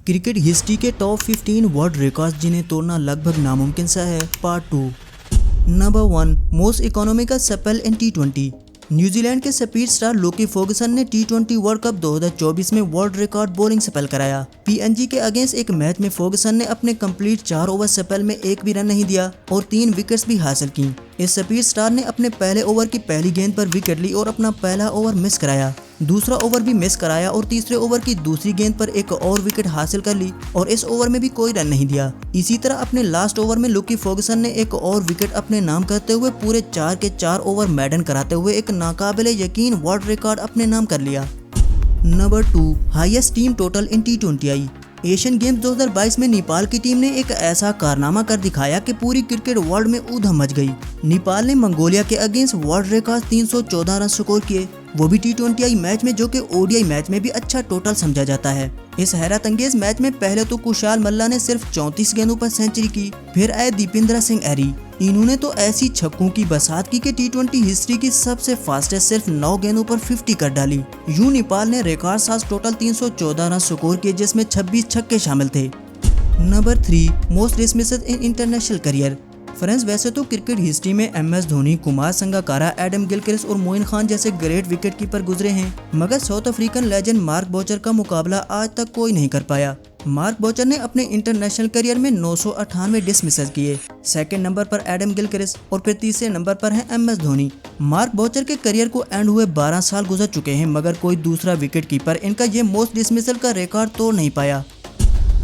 Cricket history के top 15 world records जिन्हें तोड़ना लगभग नामुमकिन सा है, part 2। Number 1, most economical spell in टी20। न्यूजीलैंड के स्पीड स्टार लोकी फर्गुसन ने टी20 वर्ल्ड कप 2024 में वर्ल्ड रिकॉर्ड बॉलिंग स्पेल कराया। पीएनजी के अगेंस्ट एक मैच में फर्गुसन ने अपने कंप्लीट 4 ओवर स्पेल में एक भी रन नहीं दिया और 3 विकेट्स भी हासिल की। इस स्पीड स्टार ने अपने पहले ओवर की पहली गेंद पर विकेट ली और अपना पहला ओवर मिस कराया, दूसरा ओवर भी मिस कराया और तीसरे ओवर की दूसरी गेंद पर एक और विकेट हासिल कर ली और इस ओवर में भी कोई रन नहीं दिया। इसी तरह अपने लास्ट ओवर में लोकी फर्गुसन ने एक और विकेट अपने नाम करते हुए पूरे 4 के 4 ओवर मेडन कराते हुए एक नाकाबिले यकीन वर्ल्ड रिकॉर्ड अपने नाम कर लिया। नंबर 2, हाईएस्ट टीम टोटल इन टी20। एशियन गेम्स 2022 में नेपाल की टीम ने एक ऐसा कारनामा कर दिखाया कि पूरी क्रिकेट वर्ल्ड में ऊधम मच गई। नेपाल ने मंगोलिया के against world record 314 run score किए, वो भी टी20 मैच में, जो कि ओडीआई मैच में भी अच्छा टोटल समझा जाता है। इस हैरत अंगेज मैच में पहले तो कुशाल मल्ला ने सिर्फ 34 गेंदों पर सेंचुरी की, फिर आए दीपेंद्र सिंह एरी। इन्होंने तो ऐसी छक्कों की बरसात की कि टी20 हिस्ट्री की सबसे फास्टेस्ट सिर्फ 9 गेंदों पर 50 कर डाली। यूं नेपाल ने रिकॉर्ड साथ टोटल 314 रन स्कोर किए, जिसमें 26 छक्के शामिल थे। Number 3, most dismisses in international career. Friends, वैसे तो क्रिकेट हिस्ट्री में MS Dhoni, Kumar Sangakkara, Adam Gilchrist और मोइन खान जैसे ग्रेट विकेट कीपर गुजरे हैं, मगर साउथ अफ्रीकन लेजेंड मार्क बॉचर का मुकाबला आज तक कोई नहीं कर पाया। मार्क बॉचर ने अपने इंटरनेशनल करियर में 998 डिसमिसेस किए। सेकंड नंबर पर एडम गिलक्रिस्ट और फिर तीसरे नंबर पर है एमएस धोनी। मार्क बॉचर के करियर को एंड हुए 12 साल गुजर चुके हैं, मगर कोई दूसरा विकेट कीपर इनका ये मोस्ट डिसमिसल का रिकॉर्ड तोड़ नहीं पाया।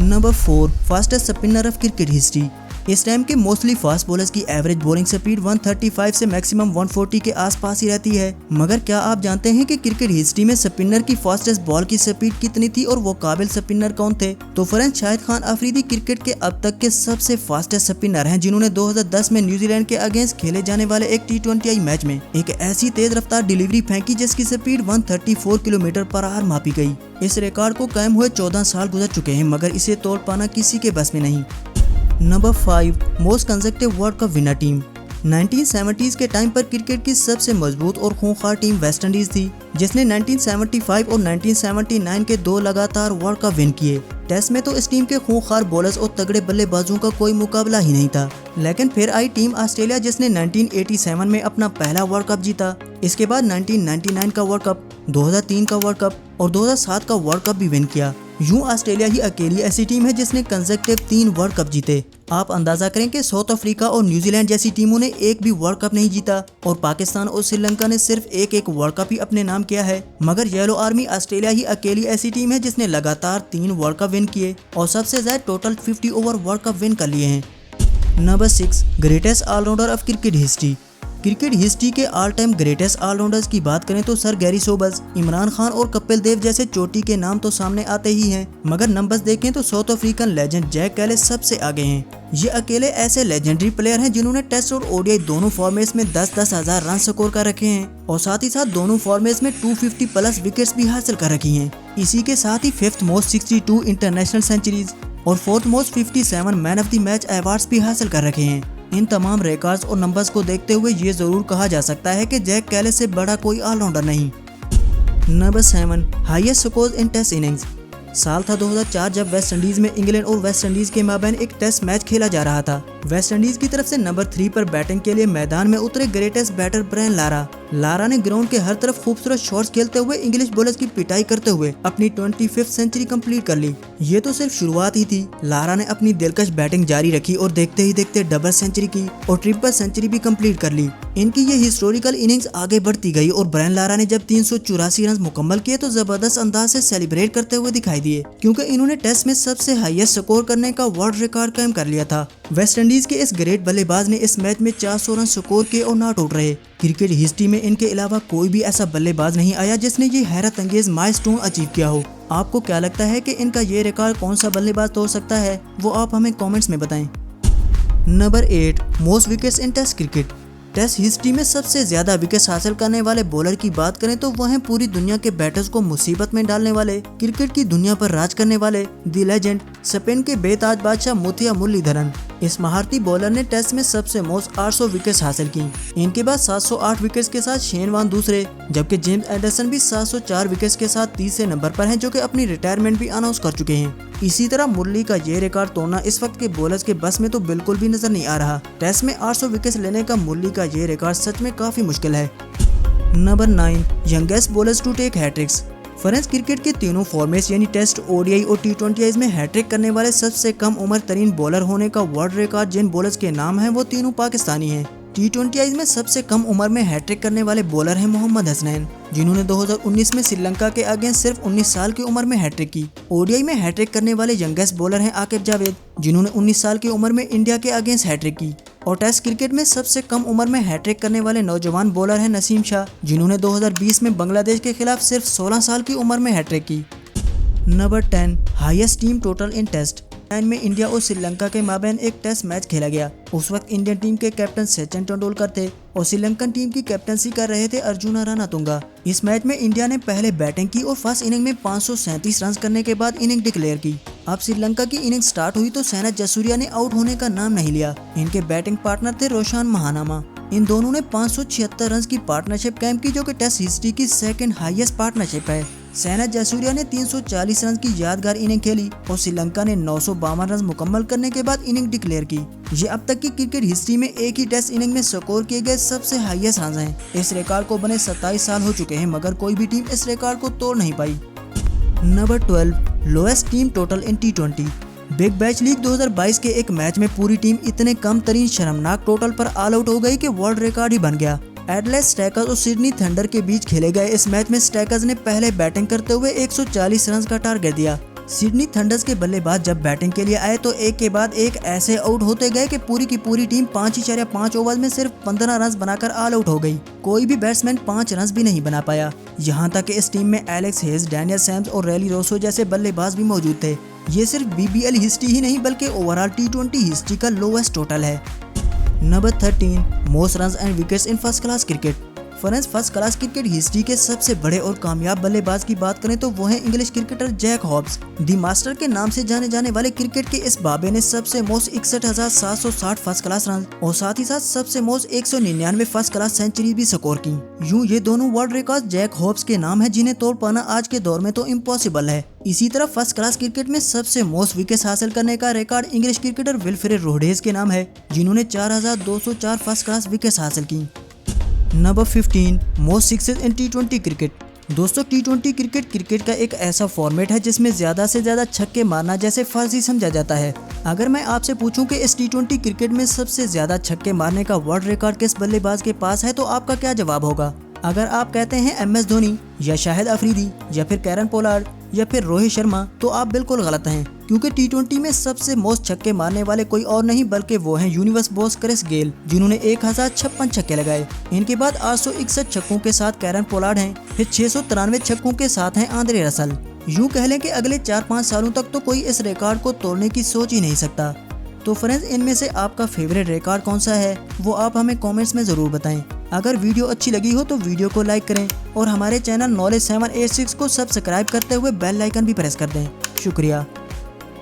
Number 4, fastest spinner of cricket history. इस टाइम के मोस्टली फास्ट बॉलर्स की एवरेज बॉलिंग स्पीड 135 से मैक्सिमम 140 के आसपास ही रहती है, मगर क्या आप जानते हैं कि क्रिकेट हिस्ट्री में स्पिनर की फास्टेस्ट बॉल की स्पीड कितनी थी और वो काबिल स्पिनर कौन थे? तो फ्रेंड्स, शाहिद खान अफरीदी क्रिकेट के अब तक के सबसे फास्टेस्ट स्पिनर हैं, जिन्होंने 2010 में न्यूजीलैंड के अगेंस्ट खेले जाने वाले एक टी20 मैच में एक ऐसी तेज रफ्तार डिलीवरी फेंकी जिसकी स्पीड 134 किलोमीटर पर आवर मापी गई। इस रिकॉर्ड को कायम हुए 14 साल गुजर चुके हैं, मगर इसे तोड़ पाना किसी के बस में नहीं। Number 5, most consecutive world cup winner team. 1970s के टाइम पर क्रिकेट की सबसे मजबूत और खूंखार टीम वेस्ट इंडीज थी, जिसने 1975 और 1979 के 2 लगातार वर्ल्ड कप विन किए। टेस्ट में तो इस टीम के खूंखार बॉलर्स और तगड़े बल्लेबाजों का कोई मुकाबला ही नहीं था। लेकिन फिर आई टीम ऑस्ट्रेलिया, जिसने 1987 में अपना पहला वर्ल्ड कप जीता। इसके बाद 1999 का वर्ल्ड कप, 2003 का वर्ल्ड कप और 2007 का वर्ल्ड कप भी विन किया। यूं ऑस्ट्रेलिया ही अकेली ऐसी टीम है जिसने कंसेक्टिव 3 वर्ल्ड कप जीते। आप अंदाजा करें कि साउथ अफ्रीका और न्यूजीलैंड जैसी टीमों ने एक भी वर्ल्ड कप नहीं जीता और पाकिस्तान और श्रीलंका ने सिर्फ एक वर्ल्ड कप ही अपने नाम किया है, मगर येलो आर्मी ऑस्ट्रेलिया ही अकेली ऐसी टीम है जिसने लगातार 3 वर्ल्ड कप विन किए और सबसे ज्यादा total 50 over world cup win कर लिए हैं। Number 6, greatest all-rounder of cricket history. Cricket history के ऑल टाइम ग्रेटेस्ट ऑलराउंडर्स की बात करें तो sir Garry Sobers, Imran Khan और कपिल देव जैसे चोटी के नाम तो सामने आते ही हैं, मगर नंबर्स देखें तो South African legend Jacques Kallis सबसे आगे हैं। ये अकेले ऐसे लेजेंडरी प्लेयर हैं जिन्होंने टेस्ट और ओडीआई दोनों फॉर्मेट्स में 10-10 हजार रन स्कोर कर रखे हैं और साथ ही साथ दोनों फॉर्मेट्स में 250 प्लस विकेट्स भी हासिल कर रखी हैं। इसी के साथ ही 5th मोस्ट 62 इंटरनेशनल सेंचुरीज और 4th most 57 man of the match awards भी हासिल कर रखे हैं। इन तमाम रिकॉर्ड्स और नंबर्स को देखते हुए ये जरूर कहा जा सकता है कि जैक कैलिस से बड़ा कोई ऑलराउंडर नहीं। Number 7, highest score in test innings. साल था 2004 जब वेस्ट इंडीज में इंग्लैंड और वेस्ट इंडीज के माबैन एक टेस्ट मैच खेला जा रहा था। वेस्ट इंडीज की तरफ से नंबर 3 पर बैटिंग के लिए मैदान में उतरे greatest batter Brian Lara. Lara ने ग्राउंड के हर तरफ खूबसूरत शॉट्स खेलते हुए इंग्लिश बॉलर्स की पिटाई करते हुए अपनी 25th सेंचुरी कंप्लीट कर ली। ये तो सिर्फ शुरुआत ही थी। लारा ने अपनी दिलकश बैटिंग जारी रखी और देखते ही देखते डबल सेंचुरी की और ट्रिपल सेंचुरी भी कंप्लीट कर ली। इनकी ये हिस्टोरिकल इनिंग्स आगे बढ़ती गई और ब्रायन लारा ने जब 384 रन मुकम्मल किए तो जबरदस्त अंदाज से सेलिब्रेट करते हुए दिखाई दिए, क्योंकि इन्होंने टेस्ट में सबसे हाईएस्ट स्कोर करने का वर्ल्ड रिकॉर्ड कायम कर लिया था। वेस्ट इंडीज के इस ग्रेट बल्लेबाज ने इस मैच में 400 रन स्कोर किए और नॉट आउट रहे। क्रिकेट हिस्ट्री में इनके अलावा कोई भी ऐसा बल्लेबाज नहीं आया जिसने ये हैरत अंगेज माइलस्टोन अचीव किया हो। आपको क्या लगता है कि इनका ये रिकॉर्ड कौन सा बल्लेबाज तोड़ सकता है? वो आप हमें कमेंट्स में बताएं। Number 8, most wickets in test cricket. Test history में सबसे ज्यादा विकेट्स हासिल करने वाले बॉलर की बात करें तो वह हैं पूरी दुनिया के बैटर्स को मुसीबत में डालने वाले, क्रिकेट की दुनिया पर राज करने वाले द लेजेंड, स्पेन के बेताज बादशाह मुथिया मुरलीधरन। इस महारती बॉलर ने टेस्ट में सबसे मोस्ट 800 विकेट्स हासिल की। इनके बाद 708 विकेट्स के साथ शेन वॉर्न दूसरे, जबकि जेम्स एंडरसन भी 704 विकेट्स के साथ तीसरे नंबर पर हैं, जो कि अपनी रिटायरमेंट भी अनाउंस कर चुके हैं। इसी तरह मुरली का ये रिकॉर्ड तोड़ना इस वक्त के बॉलर्स के बस में तो बिल्कुल भी नजर नहीं आ रहा। टेस्ट में 800 विकेट्स लेने का मुरली का ये रिकॉर्ड सच में काफी मुश्किल है। Number 9, youngest bowlers to take hat-tricks. French cricket के तीनों फॉर्मेट्स यानी टेस्ट, ओडीआई और टी20 में हैट्रिक करने वाले सबसे कम उम्र तरीन बॉलर होने का वर्ल्ड रिकॉर्ड जिन बॉलर्स के नाम है वो तीनों पाकिस्तानी हैं। टी20 में सबसे कम उम्र में हैट्रिक करने वाले बॉलर हैं मोहम्मद हसनैन, जिन्होंने 2019 में श्रीलंका के अगेंस्ट सिर्फ 19 साल की उम्र में हैट्रिक की। ओडीआई में हैट्रिक करने वाले यंगेस्ट बॉलर हैं आकिब जावेद, जिन्होंने 19 साल की उम्र में इंडिया के अगेंस्ट हैट्रिक की। और टेस्ट क्रिकेट में सबसे कम उम्र में हैट्रिक करने वाले नौजवान बॉलर हैं नसीम शाह, जिन्होंने 2020 में बांग्लादेश के खिलाफ सिर्फ 16 साल की उम्र में हैट्रिक की। नंबर 10, हाईएस्ट टीम टोटल इन टेस्ट। में इंडिया और श्रीलंका के माबैन एक टेस्ट मैच खेला गया। उस वक्त इंडियन टीम के कैप्टन सचिन तेंदुलकर थे और श्रीलंकन टीम की कैप्टनसी कर रहे थे अर्जुन रणतुंगा। इस मैच में इंडिया ने पहले बैटिंग की और फर्स्ट इनिंग में 537 रन करने के बाद इनिंग डिक्लेयर की। अब श्रीलंका की इनिंग स्टार्ट हुई तो सेना जसूरिया ने आउट होने का नाम नहीं लिया। इनके बैटिंग पार्टनर थे रोशान महानामा। इन दोनों ने 576 रन की पार्टनरशिप कायम की, जो कि टेस्ट हिस्ट्री की सेकंड हाईएस्ट पार्टनरशिप है। सेना जसूरिया ने 340 रन की यादगार इनिंग खेली और श्रीलंका ने 952 रन मुकम्मल करने के बाद इनिंग डिक्लेयर की। ये अब तक की क्रिकेट हिस्ट्री में एक ही टेस्ट इनिंग में स्कोर किए गए सबसे हाईएस्ट रन हैं। इस रिकॉर्ड को बने 27 साल हो चुके हैं, मगर कोई भी टीम इस रिकॉर्ड को तोड़ नहीं पाई। नंबर 12, लोएस्ट टीम टोटल इन टी20। बिग बैश लीग 2022 के एक मैच में पूरी टीम इतने कम तरीन शर्मनाक टोटल पर ऑल आउट हो गई कि वर्ल्ड रिकॉर्ड ही बन गया। एडलेड स्टैकर्स और सिडनी थंडर के बीच खेले गए इस मैच में स्टैकर्स ने पहले बैटिंग करते हुए 140 रन का टारगेट दिया। सिडनी थंडर्स के बल्लेबाज जब बैटिंग के लिए आए तो एक के बाद एक ऐसे आउट होते गए कि पूरी की पूरी टीम 5.5 ओवर में सिर्फ 15 रन बनाकर ऑल आउट हो गई। कोई भी बैट्समैन 5 रन भी नहीं बना पाया। यहाँ तक कि इस टीम में एलेक्स हेज, डैनियल सैम्स और रैली रोसो जैसे बल्लेबाज भी मौजूद थे। ये सिर्फ बीबीएल हिस्ट्री ही नहीं बल्कि ओवरऑल टी20 हिस्ट्री का लोएस्ट टोटल है। Number 13, most runs and wickets in first class cricket. Friends, first class cricket history के सबसे बड़े और कामयाब बल्लेबाज की बात करें तो वो है English cricketer Jack Hobbs. The master के नाम से जाने जाने वाले क्रिकेट के इस बाबे ने सबसे मोस्ट 61,760 फर्स्ट क्लास रन और साथ ही साथ सबसे मोस्ट 199 फर्स्ट क्लास सेंचुरी भी स्कोर की। यूं ये दोनों वर्ल्ड रिकॉर्ड जैक हॉब्स के नाम है, जिन्हें तोड़ पाना आज के दौर में तो इम्पॉसिबल है। इसी तरह फर्स्ट क्लास क्रिकेट में सबसे मोस्ट विकेट्स हासिल करने का रिकॉर्ड इंग्लिश क्रिकेटर विल्फ्रेड रोडेज के नाम है, जिन्होंने 4,204 फर्स्ट क्लास विकेट्स हासिल की। Number 15, most sixes in T20 cricket. दोस्तों, टी20 क्रिकेट का एक ऐसा फॉर्मेट है जिसमें ज्यादा से ज्यादा छक्के मारना जैसे फर्ज ही समझा जाता है। अगर मैं आपसे पूछूं कि इस टी20 क्रिकेट में सबसे ज्यादा छक्के मारने का वर्ल्ड रिकॉर्ड किस बल्लेबाज के पास है तो आपका क्या जवाब होगा? अगर आप कहते हैं MS धोनी या शाहिद अफरीदी या फिर कैरन पोलार्ड या फिर रोहित शर्मा तो आप बिल्कुल गलत हैं, क्योंकि टी20 में सबसे मोस्ट छक्के मारने वाले कोई और नहीं बल्कि वो हैं यूनिवर्स बॉस क्रिस गेल, जिन्होंने 1056 छक्के लगाए। इनके बाद 861 छक्कों के साथ कैरन पोलार्ड हैं, फिर 693 छक्कों के साथ हैं आंद्रे रसल। यूं कह लें कि अगले 4-5 सालों तक तो कोई इस रिकॉर्ड को तोड़ने की सोच ही नहीं सकता। तो फ्रेंड्स, इनमें से आपका फेवरेट रिकॉर्ड कौन सा है वो आप हमें कमेंट्स में ज़रूर बताएं। अगर वीडियो अच्छी लगी हो तो वीडियो को लाइक करें और हमारे चैनल नॉलेज 786 को सब्सक्राइब करते हुए बेल आइकन भी प्रेस कर दें। शुक्रिया।